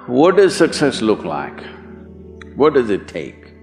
What does success look like? What does it take?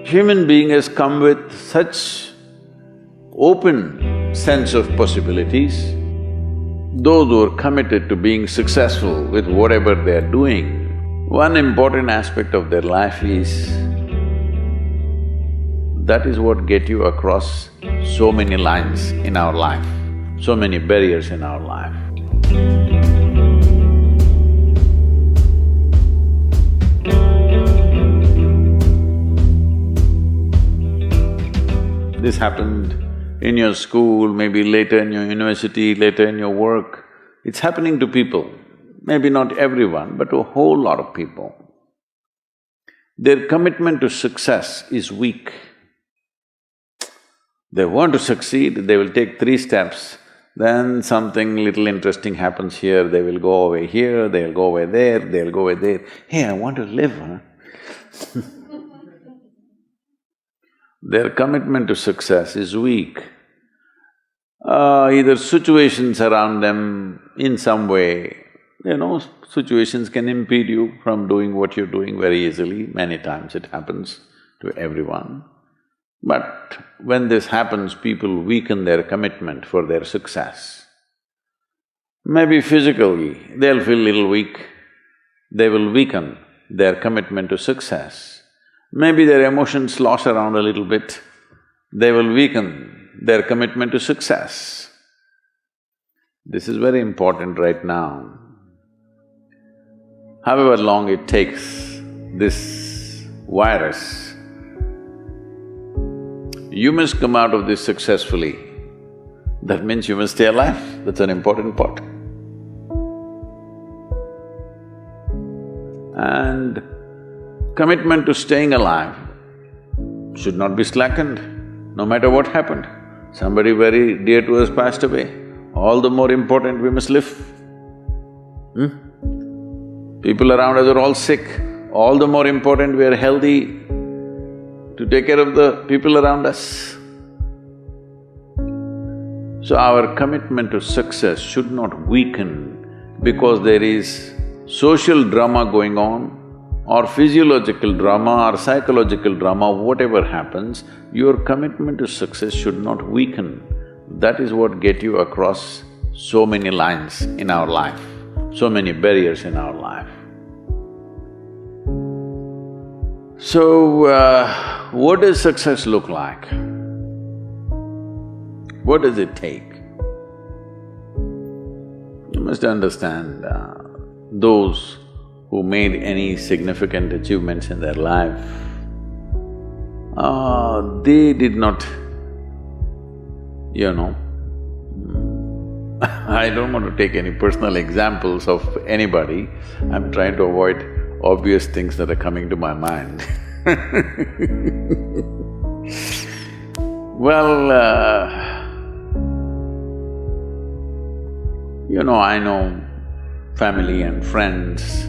Human being has come with such open sense of possibilities. Those who are committed to being successful with whatever they are doing, one important aspect of their life is that is what get you across so many lines in our life, so many barriers in our life. This happened in your school, maybe later in your university, later in your work. It's happening to people, maybe not everyone, but to a whole lot of people. Their commitment to success is weak. They want to succeed, they will take 3 steps, then something little interesting happens here, they will go away here, they'll go away there, they'll go away there. Hey, I want to live, huh? Their commitment to success is weak. Either situations around them in some way, situations can impede you from doing what you're doing very easily. Many times it happens to everyone. But when this happens, people weaken their commitment for their success. Maybe physically, they'll feel little weak, they will weaken their commitment to success. Maybe their emotions slosh around a little bit, they will weaken their commitment to success. This is very important right now. However long it takes, this virus, you must come out of this successfully. That means you must stay alive, that's an important part. And commitment to staying alive should not be slackened, no matter what happened. Somebody very dear to us passed away, all the more important we must live. People around us are all sick, all the more important we are healthy to take care of the people around us. So our commitment to success should not weaken because there is social drama going on, or physiological drama or psychological drama, whatever happens, your commitment to success should not weaken. That is what get you across so many lines in our life, so many barriers in our life. So, what does success look like? What does it take? You must understand, those who made any significant achievements in their life, they did not, I don't want to take any personal examples of anybody, I'm trying to avoid obvious things that are coming to my mind. Well, I know family and friends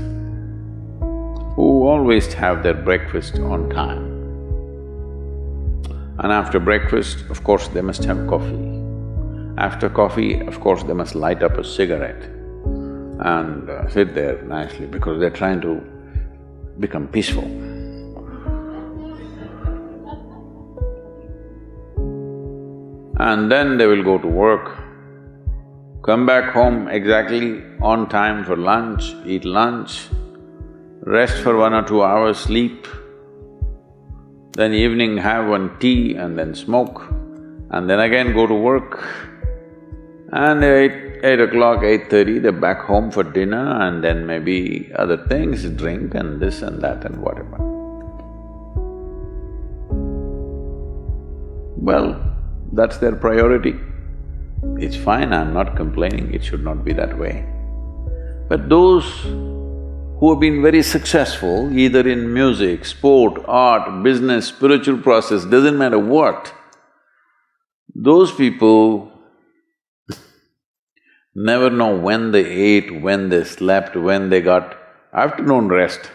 who always have their breakfast on time. And after breakfast, of course, they must have coffee. After coffee, of course, they must light up a cigarette and sit there nicely because they're trying to become peaceful. And then they will go to work, come back home exactly on time for lunch, eat lunch, rest for 1 or 2 hours, sleep, then evening have one tea and then smoke, and then again go to work. And eight o'clock, 8:30, they're back home for dinner and then maybe other things, drink and this and that and whatever. Well, that's their priority. It's fine, I'm not complaining, it should not be that way. But those who have been very successful, either in music, sport, art, business, spiritual process, doesn't matter what, those people never know when they ate, when they slept, when they got afternoon rest.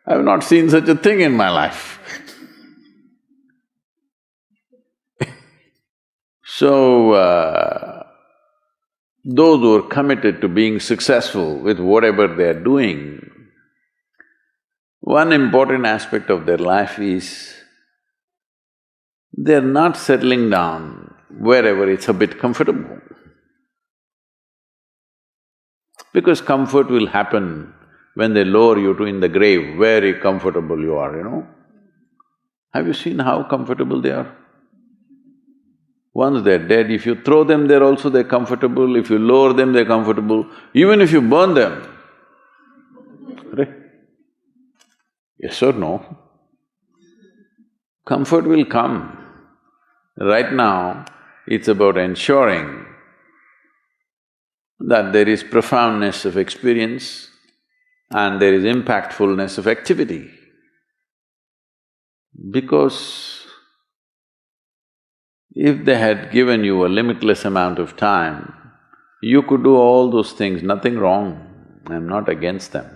I've not seen such a thing in my life. So, those who are committed to being successful with whatever they are doing, One important aspect of their life is they're not settling down wherever it's a bit comfortable. Because comfort will happen when they lower you to in the grave, very comfortable you are, you know. Have you seen how comfortable they are? Once they're dead, if you throw them there also they're comfortable, if you lower them they're comfortable, even if you burn them. Right? Yes or no? Comfort will come. Right now, it's about ensuring that there is profoundness of experience and there is impactfulness of activity. Because if they had given you a limitless amount of time, you could do all those things, nothing wrong, I'm not against them.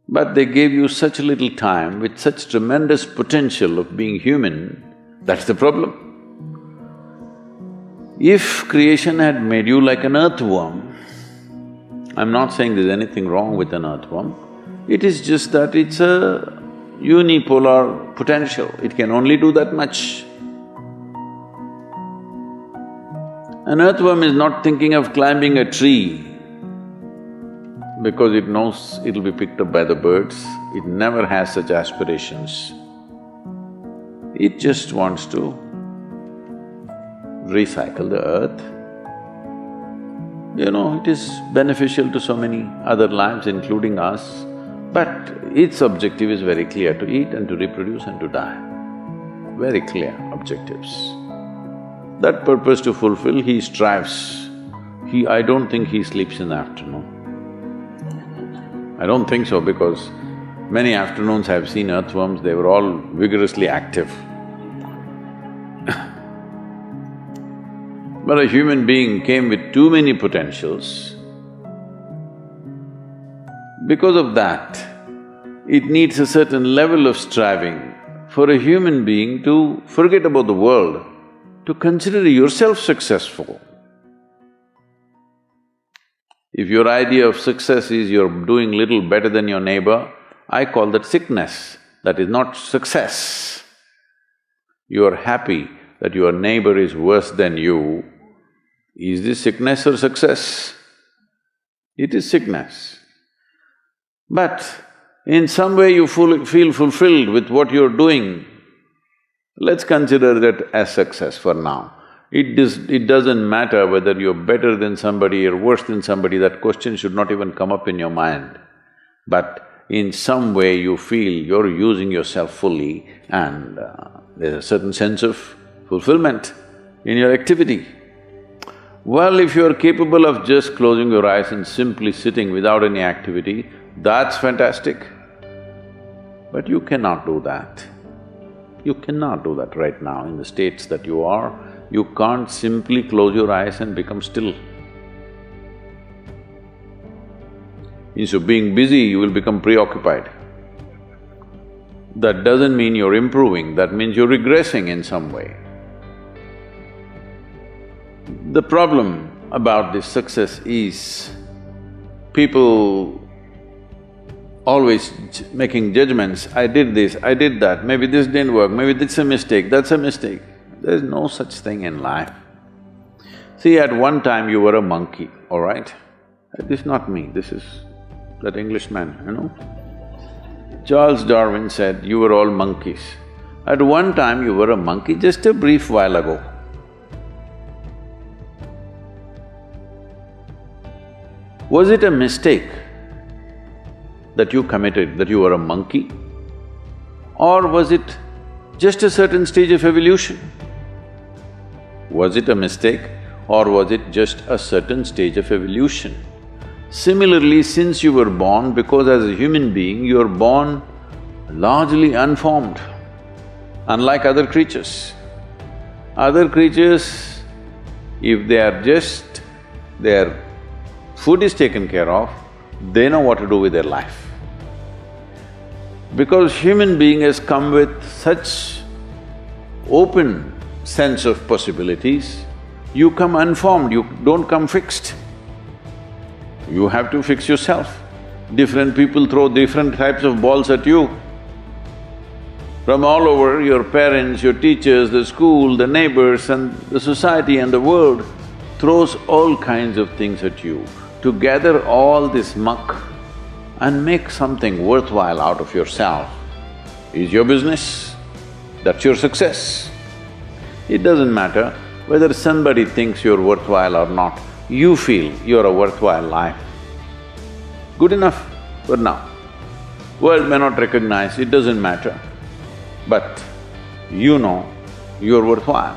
But they gave you such little time with such tremendous potential of being human, that's the problem. If creation had made you like an earthworm, I'm not saying there's anything wrong with an earthworm, it is just that it's a unipolar potential, it can only do that much. An earthworm is not thinking of climbing a tree because it knows it'll be picked up by the birds, it never has such aspirations. It just wants to recycle the earth. You know, it is beneficial to so many other lives, including us, but its objective is very clear, to eat and to reproduce and to die. Very clear objectives. That purpose to fulfill, he strives. I don't think he sleeps in the afternoon. I don't think so because many afternoons I've seen earthworms, they were all vigorously active. But a human being came with too many potentials. Because of that, it needs a certain level of striving for a human being to forget about the world, to consider yourself successful. If your idea of success is you're doing little better than your neighbor, I call that sickness, that is not success. You are happy that your neighbor is worse than you. Is this sickness or success? It is sickness. But in some way you feel fulfilled with what you're doing, let's consider that as success for now. It doesn't matter whether you're better than somebody or worse than somebody, that question should not even come up in your mind. But in some way you feel you're using yourself fully and there's a certain sense of fulfillment in your activity. Well, if you're capable of just closing your eyes and simply sitting without any activity, that's fantastic. But you cannot do that. You cannot do that right now in the states that you are. You can't simply close your eyes and become still. Instead of being busy, you will become preoccupied. That doesn't mean you're improving, that means you're regressing in some way. The problem about this success is people always making judgments, I did this, I did that, maybe this didn't work, maybe this is a mistake, that's a mistake. There's no such thing in life. See, at one time you were a monkey, all right? This is not me, this is that Englishman, you know? Charles Darwin said, you were all monkeys. At one time you were a monkey, just a brief while ago. Was it a mistake that you committed, that you were a monkey? Or was it just a certain stage of evolution? Was it a mistake or was it just a certain stage of evolution? Similarly, since you were born, because as a human being, you are born largely unformed, unlike other creatures. Other creatures, if they are just… their food is taken care of, they know what to do with their life. Because human being has come with such open sense of possibilities, you come unformed, you don't come fixed. You have to fix yourself. Different people throw different types of balls at you. From all over, your parents, your teachers, the school, the neighbors and the society and the world throws all kinds of things at you. To gather all this muck and make something worthwhile out of yourself is your business. That's your success. It doesn't matter whether somebody thinks you're worthwhile or not, you feel you're a worthwhile life. Good enough for now. World may not recognize, it doesn't matter, but you know you're worthwhile.